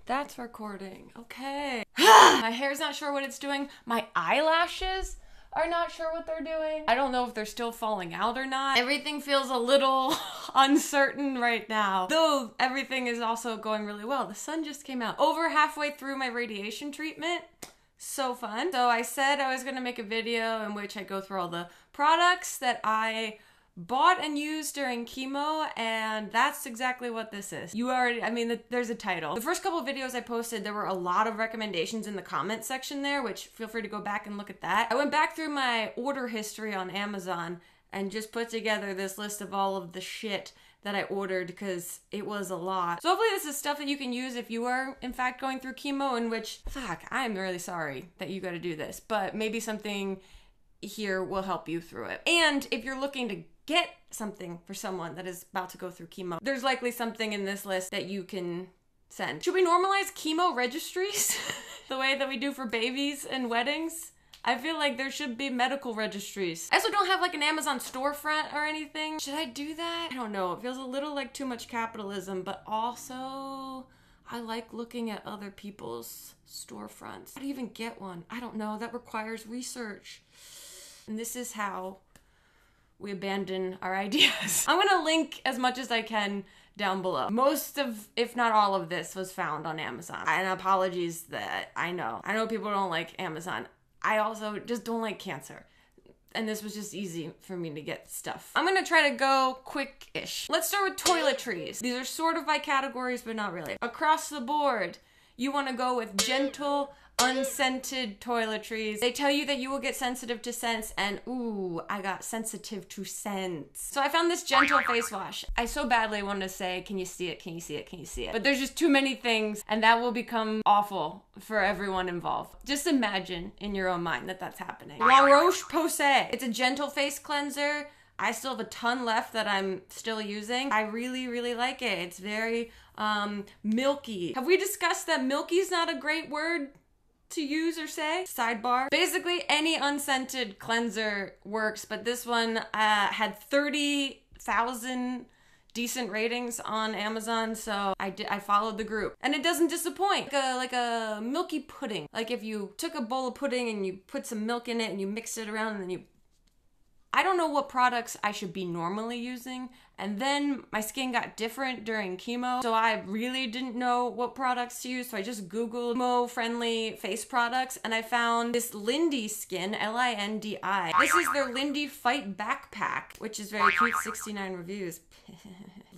That's recording. Okay. My hair's not sure what it's doing. My eyelashes are not sure what they're doing. I don't know if they're still falling out or not. Everything feels a little uncertain right now. Though everything is also going really well. The sun just came out. Over halfway through my radiation treatment. So fun. So I said I was gonna make a video in which I go through all the products that I bought and used during chemo, and that's exactly what this is. You already, I mean, there's a title. The first couple of videos I posted, there were a lot of recommendations in the comment section there, which feel free to go back and look at that. I went back through my order history on Amazon and just put together this list of all of the shit that I ordered because it was a lot. So hopefully this is stuff that you can use if you are in fact going through chemo, in which, fuck, I'm really sorry that you gotta do this, but maybe something here will help you through it. And if you're looking to get something for someone that is about to go through chemo, there's likely something in this list that you can send. Should we normalize chemo registries the way that we do for babies and weddings? I feel like there should be medical registries. I also don't have like an Amazon storefront or anything. Should I do that? I don't know. It feels a little like too much capitalism, but also I like looking at other people's storefronts. How do you even get one? I don't know. That requires research. And this is how we abandon our ideas. I'm gonna link as much as I can down below. Most of, if not all of this, was found on Amazon. And apologies that I know people don't like Amazon. I also just don't like cancer. And this was just easy for me to get stuff. I'm gonna try to go quick-ish. Let's start with toiletries. These are sort of by categories, but not really. Across the board, you wanna go with gentle, unscented toiletries. They tell you that you will get sensitive to scents, and ooh, I got sensitive to scents. So I found this gentle face wash. I so badly wanted to say, can you see it, can you see it, can you see it? But there's just too many things, and that will become awful for everyone involved. Just imagine in your own mind that that's happening. La Roche-Posay. It's a gentle face cleanser. I still have a ton left that I'm still using. I really, really like it. It's very milky. Have we discussed that milky is not a great word to use or say? Sidebar. Basically, any unscented cleanser works, but this one had 30,000 decent ratings on Amazon, so I followed the group. And it doesn't disappoint. Like a milky pudding. Like if you took a bowl of pudding and you put some milk in it and you mix it around and then you... I don't know what products I should be normally using, and then my skin got different during chemo, so I really didn't know what products to use, so I just Googled chemo-friendly face products, and I found this Lindy Skin, L-I-N-D-I. This is their Lindy Fight Backpack, which is very cute, 69 reviews.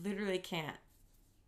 Literally can't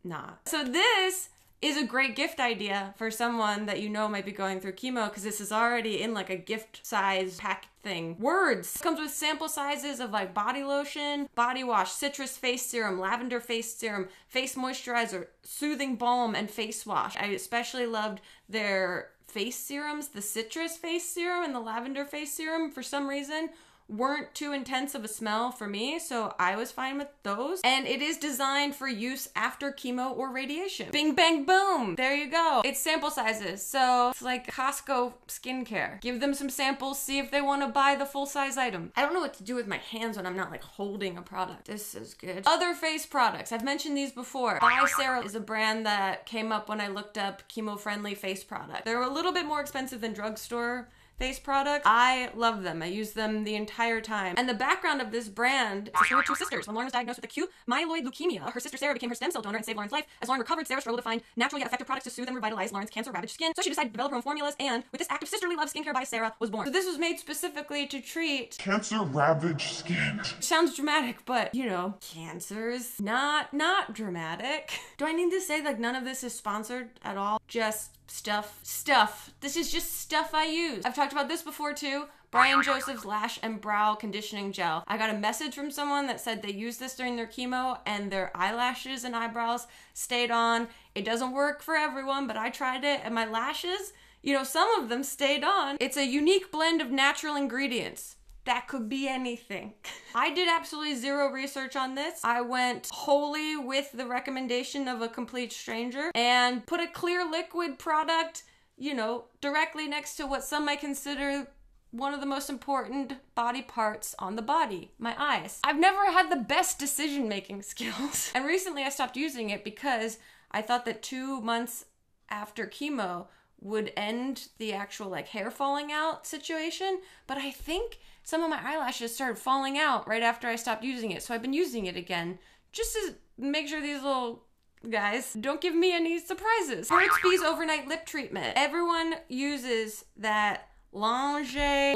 not. So this is a great gift idea for someone that you know might be going through chemo, because this is already in like a gift size pack thing. Words. Comes with sample sizes of like body lotion, body wash, citrus face serum, lavender face serum, face moisturizer, soothing balm, and face wash. I especially loved their face serums. The citrus face serum and the lavender face serum, for some reason, weren't too intense of a smell for me, so I was fine with those. And it is designed for use after chemo or radiation. Bing, bang, boom. There you go. It's sample sizes, so it's like Costco skincare. Give them some samples, see if they want to buy the full-size item. I don't know what to do with my hands when I'm not like holding a product. This is good. Other face products. I've mentioned these before. By Sarah is a brand that came up when I looked up chemo-friendly face product. They're a little bit more expensive than drugstore face product. I love them. I use them the entire time. And the background of this brand is a story of two sisters. When Lauren was diagnosed with acute myeloid leukemia, her sister Sarah became her stem cell donor and saved Lauren's life. As Lauren recovered, Sarah struggled to find natural yet effective products to soothe and revitalize Lauren's cancer-ravaged skin. So she decided to develop her own formulas, and with this act of sisterly love, skincare by Sarah was born. So this was made specifically to treat cancer-ravaged skin. Sounds dramatic, but you know, cancer's not dramatic. Do I need to say like none of this is sponsored at all? Just stuff. This is just stuff I use. I've talked about this before too. Brian Joseph's Lash and Brow Conditioning Gel. I got a message from someone that said they used this during their chemo and their eyelashes and eyebrows stayed on. It doesn't work for everyone, but I tried it and my lashes, you know, some of them stayed on. It's a unique blend of natural ingredients. That could be anything. I did absolutely zero research on this. I went wholly with the recommendation of a complete stranger and put a clear liquid product, you know, directly next to what some might consider one of the most important body parts on the body, my eyes. I've never had the best decision-making skills. And recently I stopped using it because I thought that 2 months after chemo would end the actual like hair falling out situation, but I think some of my eyelashes started falling out right after I stopped using it. So I've been using it again just to make sure these little guys don't give me any surprises. Burts Bees Overnight Lip Treatment. Everyone uses that Laneige.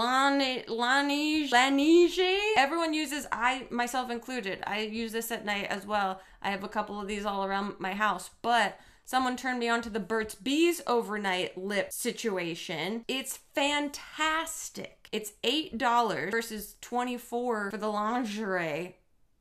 Everyone uses, I myself included. I use this at night as well. I have a couple of these all around my house, but someone turned me on to the Burts Bees Overnight Lip situation. It's fantastic. It's $8 versus $24 for the lingerie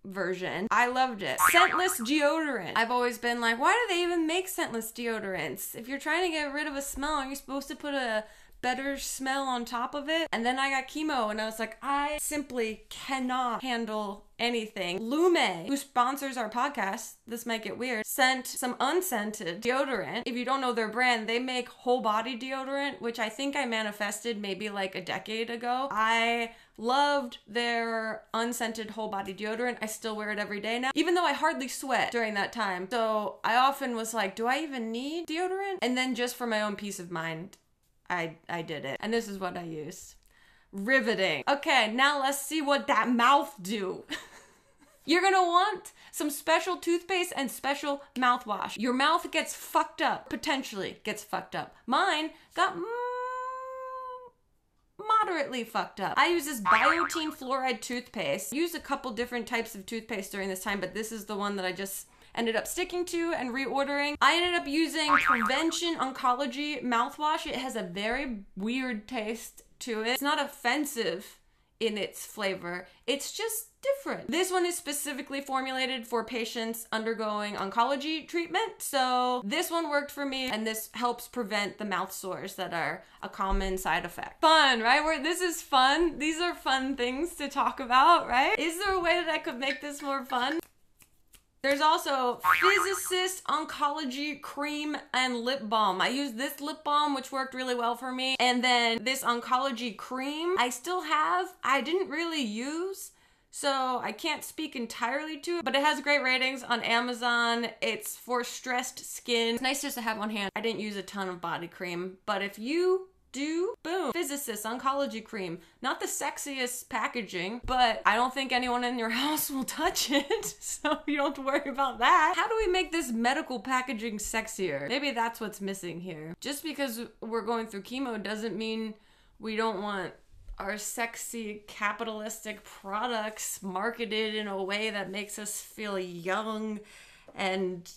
version. I loved it. Scentless deodorant. I've always been like, why do they even make scentless deodorants? If you're trying to get rid of a smell, are you supposed to put a better smell on top of it? And then I got chemo and I was like, I simply cannot handle anything. Lume, who sponsors our podcast, this might get weird, sent some unscented deodorant. If you don't know their brand, they make whole body deodorant, which I think I manifested maybe like a decade ago. I loved their unscented whole body deodorant. I still wear it every day now, even though I hardly sweat during that time. So I often was like, do I even need deodorant? And then just for my own peace of mind, I did it. And this is what I used. Riveting. Okay, now let's see what that mouth do. You're gonna want some special toothpaste and special mouthwash. Your mouth gets fucked up. Potentially gets fucked up. Mine got moderately fucked up. I use this Biotene fluoride toothpaste. Used a couple different types of toothpaste during this time, but this is the one that I just ended up sticking to and reordering. I ended up using Prevention Oncology mouthwash. It has a very weird taste to it. It's not offensive in its flavor. It's just different. This one is specifically formulated for patients undergoing oncology treatment. So this one worked for me, and this helps prevent the mouth sores that are a common side effect. Fun, right? This is fun. These are fun things to talk about, right? Is there a way that I could make this more fun? There's also PhysAssist Oncology Cream and Lip Balm. I used this lip balm, which worked really well for me. And then this Oncology Cream, I still have. I didn't really use, so I can't speak entirely to it, but it has great ratings on Amazon. It's for stressed skin. It's nice just to have on hand. I didn't use a ton of body cream, but if you do, boom, PhysAssist Oncology Cream. Not the sexiest packaging, but I don't think anyone in your house will touch it, so you don't have to worry about that. How do we make this medical packaging sexier? Maybe that's what's missing here. Just because we're going through chemo doesn't mean we don't want our sexy capitalistic products marketed in a way that makes us feel young and,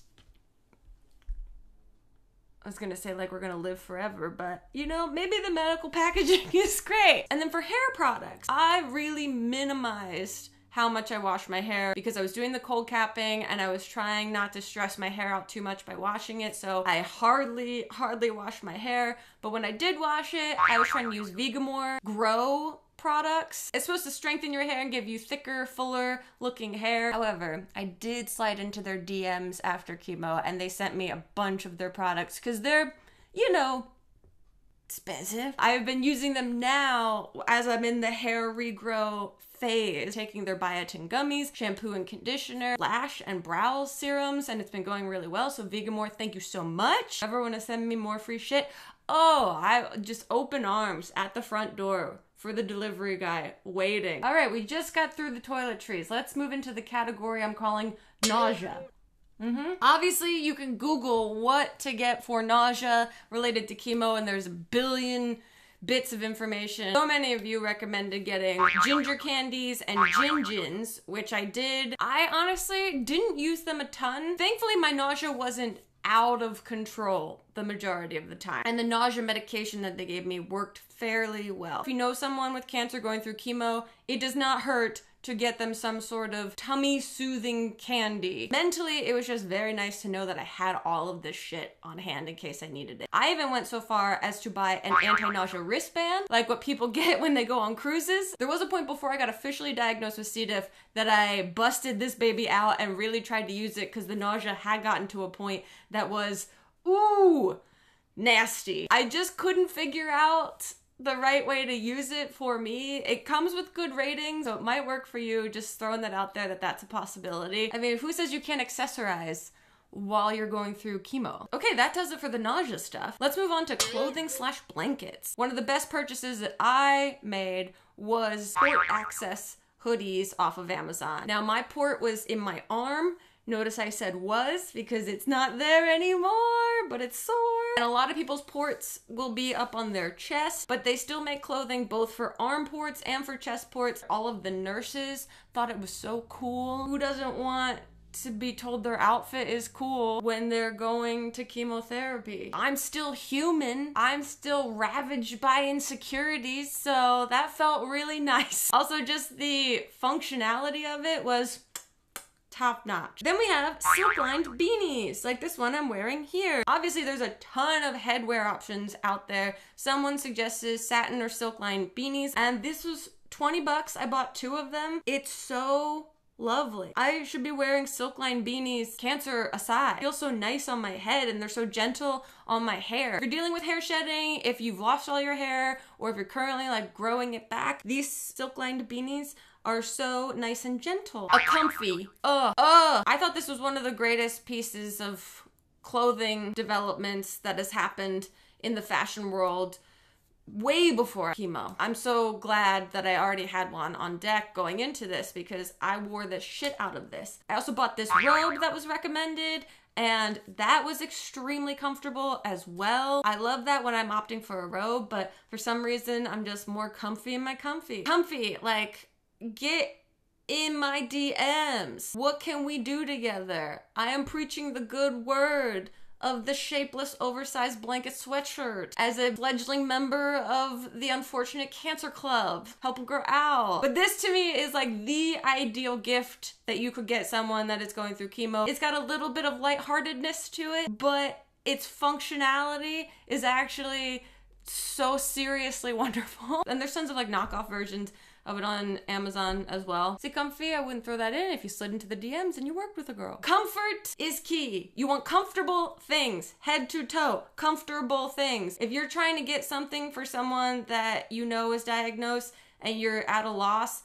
I was gonna say like we're gonna live forever, but you know, maybe the medical packaging is great. And then for hair products, I really minimized how much I wash my hair because I was doing the cold capping and I was trying not to stress my hair out too much by washing it. So I hardly washed my hair. But when I did wash it, I was trying to use Vegamour Grow products. It's supposed to strengthen your hair and give you thicker, fuller looking hair. However, I did slide into their DMs after chemo and they sent me a bunch of their products because they're, you know, expensive. I've been using them now as I'm in the hair regrow phase, taking their Biotene gummies, shampoo and conditioner, lash and brow serums, and it's been going really well. So Vegamour, thank you so much. Ever want to send me more free shit? Oh, I just open arms at the front door for the delivery guy waiting. All right, we just got through the toiletries. Let's move into the category I'm calling nausea. Obviously, you can Google what to get for nausea related to chemo, and there's a billion bits of information. So many of you recommended getting ginger candies and GinGins, which I did. I honestly didn't use them a ton. Thankfully, my nausea wasn't out of control the majority of the time. And the nausea medication that they gave me worked fairly well. If you know someone with cancer going through chemo, it does not hurt to get them some sort of tummy soothing candy. Mentally, it was just very nice to know that I had all of this shit on hand in case I needed it. I even went so far as to buy an anti-nausea wristband, like what people get when they go on cruises. There was a point before I got officially diagnosed with C. diff that I busted this baby out and really tried to use it because the nausea had gotten to a point that was, ooh, nasty. I just couldn't figure out the right way to use it for me. It comes with good ratings, so it might work for you. Just throwing that out there that that's a possibility. I mean, who says you can't accessorize while you're going through chemo. Okay, that does it for the nausea stuff. Let's move on to clothing slash blankets. One of the best purchases that I made was port access hoodies off of Amazon. Now my port was in my arm. Notice I said was because it's not there anymore, but it's sore. And a lot of people's ports will be up on their chest, but they still make clothing both for arm ports and for chest ports. All of the nurses thought it was so cool. Who doesn't want to be told their outfit is cool when they're going to chemotherapy? I'm still human. I'm still ravaged by insecurities, so that felt really nice. Also, just the functionality of it was top notch. Then we have silk-lined beanies, like this one I'm wearing here. Obviously, there's a ton of headwear options out there. Someone suggested satin or silk-lined beanies, and this was 20 bucks. I bought 2 of them. It's so lovely. I should be wearing silk-lined beanies, cancer aside. They feel so nice on my head and they're so gentle on my hair. If you're dealing with hair shedding, if you've lost all your hair, or if you're currently like growing it back, these silk-lined beanies are so nice and gentle. A comfy. I thought this was one of the greatest pieces of clothing developments that has happened in the fashion world way before chemo. I'm so glad that I already had one on deck going into this because I wore the shit out of this. I also bought this robe that was recommended, and that was extremely comfortable as well. I love that when I'm opting for a robe, but for some reason I'm just more comfy in my comfy. Comfy, like, get in my DMs. What can we do together? I am preaching the good word of the shapeless oversized blanket sweatshirt as a fledgling member of the Unfortunate Cancer Club. Help a girl out. But this to me is like the ideal gift that you could get someone that is going through chemo. It's got a little bit of lightheartedness to it, but its functionality is actually so seriously wonderful. And there's tons of like knockoff versions of it on Amazon as well. Is it comfy? I wouldn't throw that in if you slid into the DMs and you worked with a girl. Comfort is key. You want comfortable things, head to toe, comfortable things. If you're trying to get something for someone that you know is diagnosed and you're at a loss,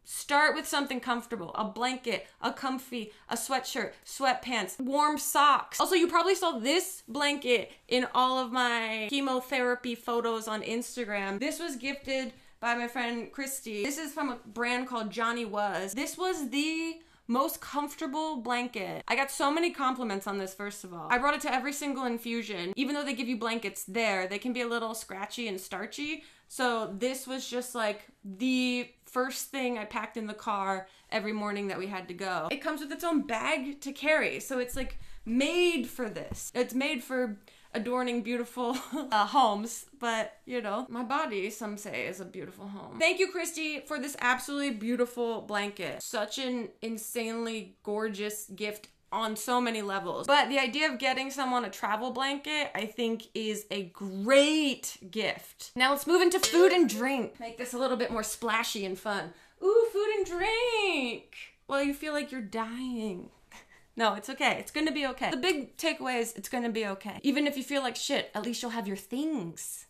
start with something comfortable. A blanket, a comfy, a sweatshirt, sweatpants, warm socks. Also, you probably saw this blanket in all of my chemotherapy photos on Instagram. This was gifted by my friend Christy. This is from a brand called Johnny Was. This was the most comfortable blanket. I got so many compliments on this, first of all. I brought it to every single infusion. Even though they give you blankets there, they can be a little scratchy and starchy. So this was just like the first thing I packed in the car every morning that we had to go. It comes with its own bag to carry. So it's like made for this. It's made for adorning beautiful homes, but you know, my body, some say, is a beautiful home. Thank you, Christy, for this absolutely beautiful blanket. Such an insanely gorgeous gift on so many levels. But the idea of getting someone a travel blanket, I think, is a great gift. Now let's move into food and drink. Make this a little bit more splashy and fun. Ooh, food and drink. Well, you feel like you're dying. No, it's okay. It's gonna be okay. The big takeaway is it's gonna be okay. Even if you feel like shit, at least you'll have your things,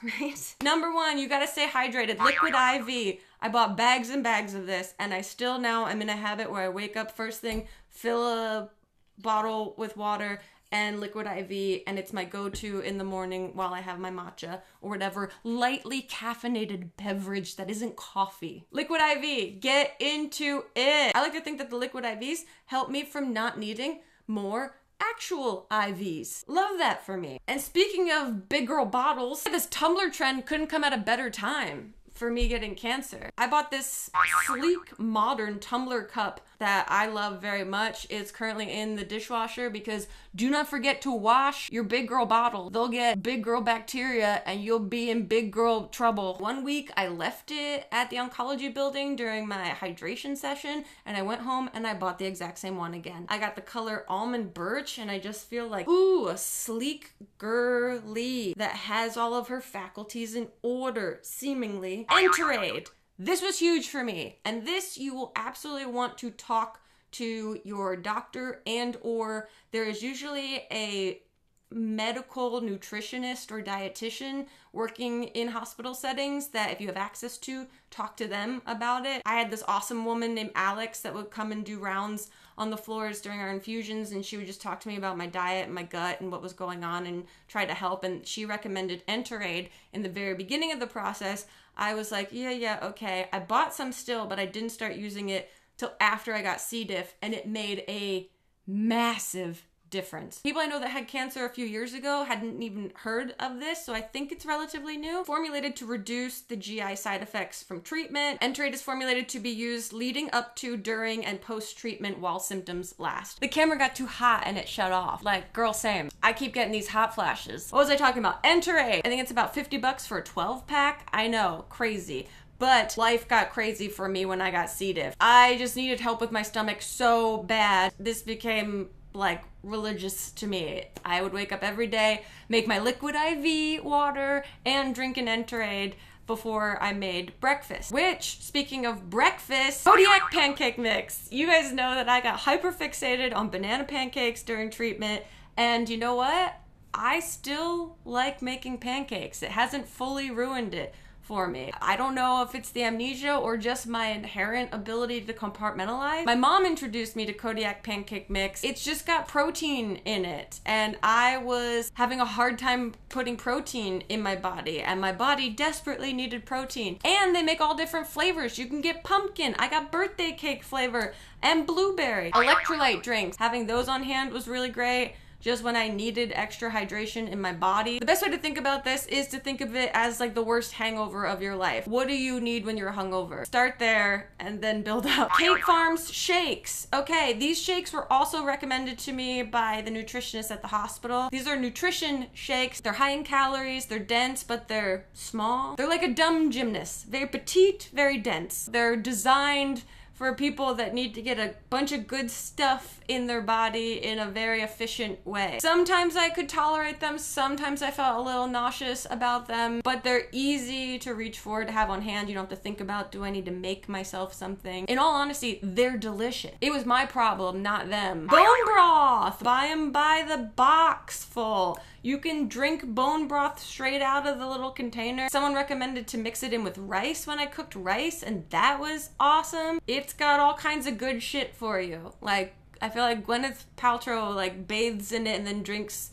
right? Number 1, you gotta stay hydrated. Liquid IV. I bought bags and bags of this, and I still now am in a habit where I wake up first thing, fill a bottle with water and liquid IV, and it's my go-to in the morning while I have my matcha or whatever lightly caffeinated beverage that isn't coffee. Liquid IV, get into it. I like to think that the liquid IVs help me from not needing more actual IVs. Love that for me. And speaking of big girl bottles, this Tumblr trend couldn't come at a better time for me getting cancer. I bought this sleek, modern tumbler cup that I love very much. It's currently in the dishwasher because do not forget to wash your big girl bottle. They'll get big girl bacteria and you'll be in big girl trouble. One week I left it at the Oncology building during my hydration session, and I went home and I bought the exact same one again. I got the color almond birch, and I just feel like, ooh, a sleek girly that has all of her faculties in order, seemingly. Enterade. This was huge for me, and this you will absolutely want to talk to your doctor, and or there is usually a medical nutritionist or dietitian working in hospital settings that if you have access to, talk to them about it. I had this awesome woman named Alex that would come and do rounds on the floors during our infusions, and she would just talk to me about my diet and my gut and what was going on and try to help. And she recommended Enterade in the very beginning of the process. I was like, yeah, okay. I bought some still, but I didn't start using it till after I got C. diff, and it made a massive difference. People I know that had cancer a few years ago hadn't even heard of this, so I think it's relatively new. Formulated to reduce the GI side effects from treatment, Enterade is formulated to be used leading up to, during, and post-treatment while symptoms last. The camera got too hot and it shut off. Like, girl, same. I keep getting these hot flashes. What was I talking about? Enterade. I think it's about 50 bucks for a 12-pack. I know, crazy. But life got crazy for me when I got C. diff. I just needed help with my stomach so bad. This became like religious to me. I would wake up every day, make my liquid IV water, and drink an Enterade before I made breakfast. Which, speaking of breakfast, Kodiak Pancake Mix. You guys know that I got hyperfixated on banana pancakes during treatment, and you know what? I still like making pancakes. It hasn't fully ruined it for me. I don't know if it's the amnesia or just my inherent ability to compartmentalize. My mom introduced me to Kodiak Pancake Mix. It's just got protein in it, and I was having a hard time putting protein in my body, and my body desperately needed protein. And they make all different flavors. You can get pumpkin. I got birthday cake flavor and blueberry. Electrolyte drinks. Having those on hand was really great, just when I needed extra hydration in my body. The best way to think about this is to think of it as like the worst hangover of your life. What do you need when you're hungover? Start there and then build up. Kate Farms shakes. Okay, these shakes were also recommended to me by the nutritionist at the hospital. These are nutrition shakes. They're high in calories, they're dense, but they're small. They're like a dumb gymnast. Very petite, very dense. They're designed for people that need to get a bunch of good stuff in their body in a very efficient way. Sometimes I could tolerate them, sometimes I felt a little nauseous about them, but they're easy to reach for, to have on hand. You don't have to think about, do I need to make myself something? In all honesty, they're delicious. It was my problem, not them. Bone broth! Buy them by the box full. You can drink bone broth straight out of the little container. Someone recommended to mix it in with rice when I cooked rice, and that was awesome. It's got all kinds of good shit for you. Like, I feel like Gwyneth Paltrow like bathes in it and then drinks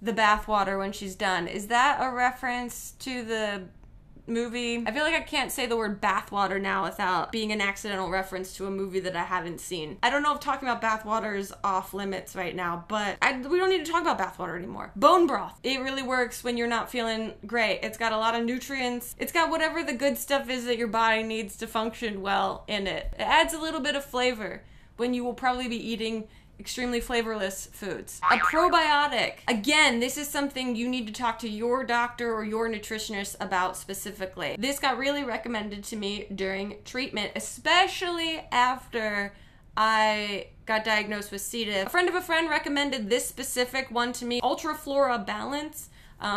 the bath water when she's done. Is that a reference to the movie? I feel like I can't say the word bathwater now without being an accidental reference to a movie that I haven't seen. I don't know if talking about bathwater is off limits right now, but we don't need to talk about bathwater anymore. Bone broth. It really works when you're not feeling great. It's got a lot of nutrients. It's got whatever the good stuff is that your body needs to function well in it. It adds a little bit of flavor when you will probably be eating extremely flavorless foods. A probiotic. Again, this is something you need to talk to your doctor or your nutritionist about specifically. This got really recommended to me during treatment, especially after I got diagnosed with C. diff. A friend of a friend recommended this specific one to me, UltraFlora Balance,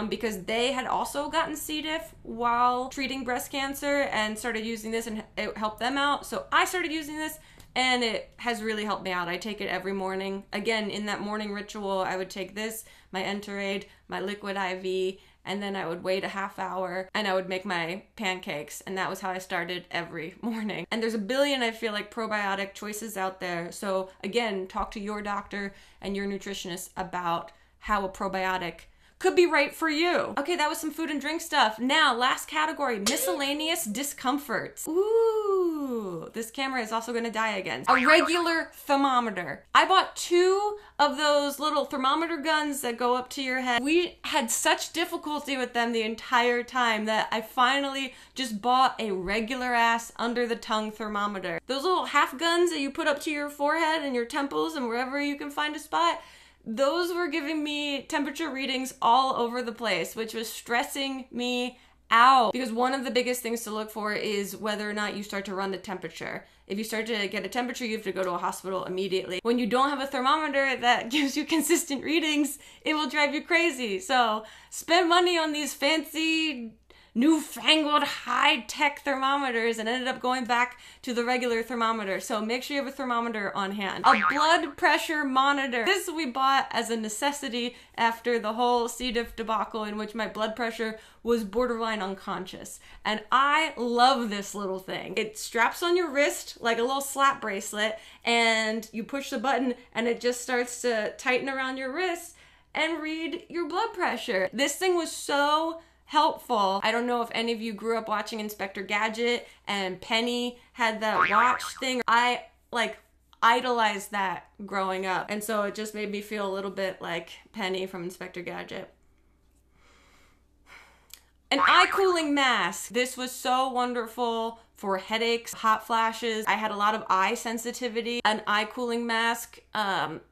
because they had also gotten C. diff while treating breast cancer and started using this, and it helped them out. So I started using this, and it has really helped me out. I take it every morning. Again, in that morning ritual, I would take this, my Enterade, my liquid IV, and then I would wait a half hour and I would make my pancakes. And that was how I started every morning. And there's a billion, I feel like, probiotic choices out there. So again, talk to your doctor and your nutritionist about how a probiotic could be right for you. Okay, that was some food and drink stuff. Now, last category, miscellaneous discomforts. Ooh, this camera is also gonna die again. A regular thermometer. I bought 2 of those little thermometer guns that go up to your head. We had such difficulty with them the entire time that I finally just bought a regular ass under the tongue thermometer. Those little half guns that you put up to your forehead and your temples and wherever you can find a spot, those were giving me temperature readings all over the place, which was stressing me out. Because one of the biggest things to look for is whether or not you start to run the temperature. If you start to get a temperature, you have to go to a hospital immediately. When you don't have a thermometer that gives you consistent readings, it will drive you crazy. So spend money on these fancy newfangled high-tech thermometers and ended up going back to the regular thermometer. So make sure you have a thermometer on hand. A blood pressure monitor. This we bought as a necessity after the whole C. diff debacle in which my blood pressure was borderline unconscious. And I love this little thing. It straps on your wrist like a little slap bracelet, and you push the button and it just starts to tighten around your wrist and read your blood pressure. This thing was so helpful. I don't know if any of you grew up watching Inspector Gadget and Penny had that watch thing. I like idolized that growing up, and so it just made me feel a little bit like Penny from Inspector Gadget. An eye cooling mask. This was so wonderful for headaches, hot flashes. I had a lot of eye sensitivity. An eye cooling mask,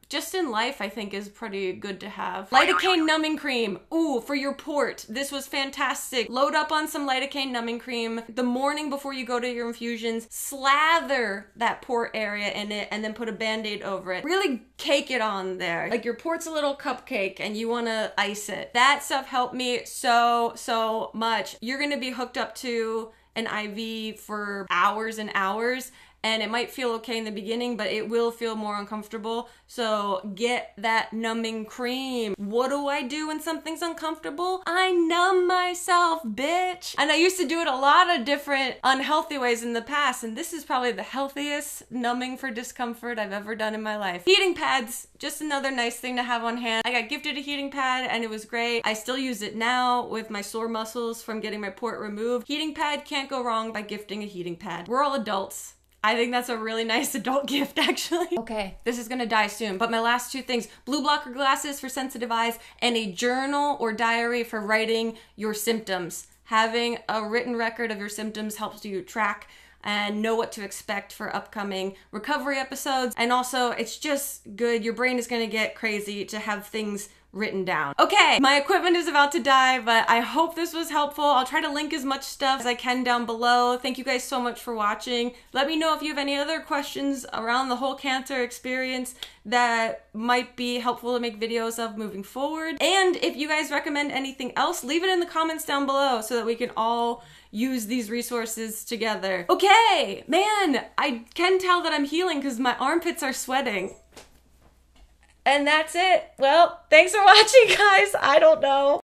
just in life, I think is pretty good to have. Lidocaine numbing cream. Ooh, for your port. This was fantastic. Load up on some lidocaine numbing cream the morning before you go to your infusions. Slather that port area in it and then put a Band-Aid over it. Really cake it on there. Like your port's a little cupcake and you wanna ice it. That stuff helped me so much. You're gonna be hooked up to an IV for hours and hours, and it might feel okay in the beginning, but it will feel more uncomfortable. So get that numbing cream. What do I do when something's uncomfortable? I numb myself, bitch. And I used to do it a lot of different unhealthy ways in the past, and this is probably the healthiest numbing for discomfort I've ever done in my life. Heating pads, just another nice thing to have on hand. I got gifted a heating pad and it was great. I still use it now with my sore muscles from getting my port removed. Heating pad, can't go wrong by gifting a heating pad. We're all adults. I think that's a really nice adult gift, actually. Okay, this is gonna die soon, but my last two things, blue blocker glasses for sensitive eyes and a journal or diary for writing your symptoms. Having a written record of your symptoms helps you track and know what to expect for upcoming recovery episodes. And also, it's just good. Your brain is gonna get crazy to have things written down. Okay, my equipment is about to die, but I hope this was helpful. I'll try to link as much stuff as I can down below. Thank you guys so much for watching. Let me know if you have any other questions around the whole cancer experience that might be helpful to make videos of moving forward. And if you guys recommend anything else, leave it in the comments down below so that we can all use these resources together. Okay, man, I can tell that I'm healing because my armpits are sweating. And that's it. Well, thanks for watching, guys. I don't know.